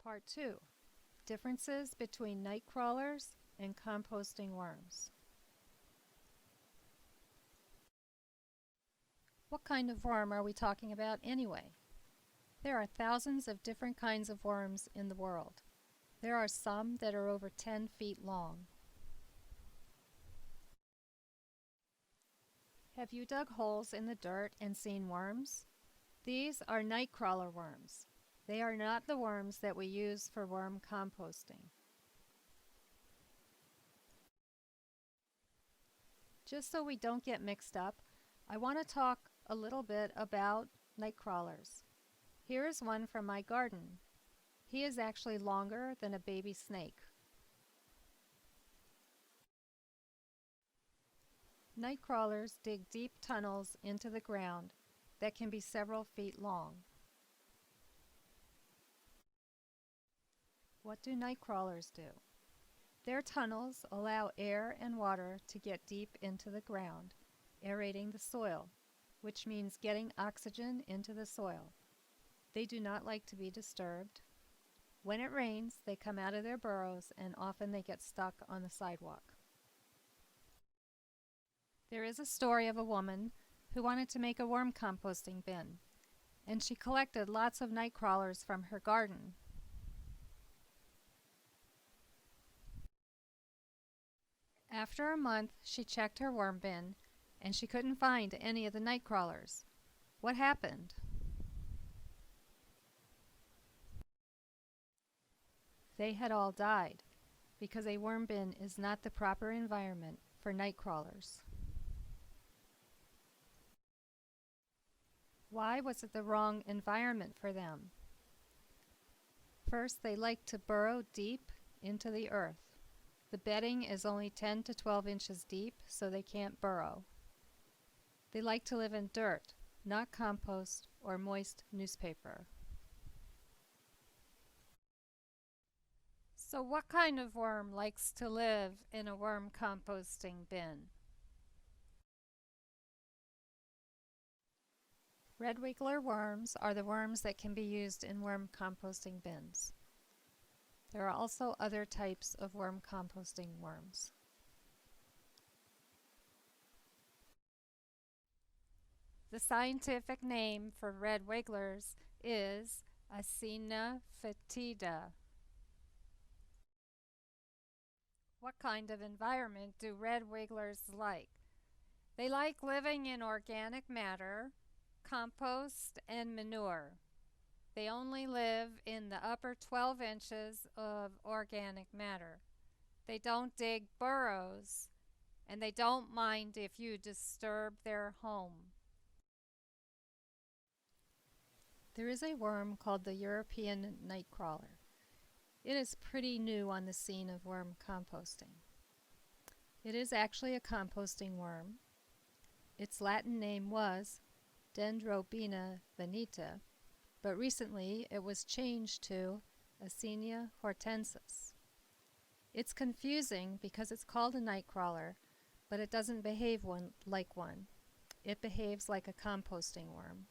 Part 2. Differences between night crawlers and composting worms. What kind of worm are we talking about anyway? There are thousands of different kinds of worms in the world. There are some that are over 10 feet long. Have you dug holes in the dirt and seen worms? These are night crawler worms. They are not the worms that we use for worm composting. Just so we don't get mixed up, I want to talk a little bit about night crawlers. Here is one from my garden. He is actually longer than a baby snake. Night crawlers dig deep tunnels into the ground that can be several feet long. What do night crawlers do? Their tunnels allow air and water to get deep into the ground, aerating the soil, which means getting oxygen into the soil. They do not like to be disturbed. When it rains, they come out of their burrows and often they get stuck on the sidewalk. There is a story of a woman who wanted to make a worm composting bin, and she collected lots of night crawlers from her garden. After a month, she checked her worm bin, and she couldn't find any of the night crawlers. What happened? They had all died, because a worm bin is not the proper environment for night crawlers. Why was it the wrong environment for them? First, they like to burrow deep into the earth. The bedding is only 10 to 12 inches deep, so they can't burrow. They like to live in dirt, not compost or moist newspaper. So what kind of worm likes to live in a worm composting bin? Red wiggler worms are the worms that can be used in worm composting bins. There are also other types of worm composting worms. The scientific name for red wigglers is Acina fetida. What kind of environment do red wigglers like? They like living in organic matter, compost, and manure. They only live in the upper 12 inches of organic matter. They don't dig burrows, and they don't mind if you disturb their home. There is a worm called the European nightcrawler. It is pretty new on the scene of worm composting. It is actually a composting worm. Its Latin name was Dendrobina veneta, but recently it was changed to Acina hortensis. It's confusing because it's called a night crawler, but it doesn't behave like one. It behaves like a composting worm.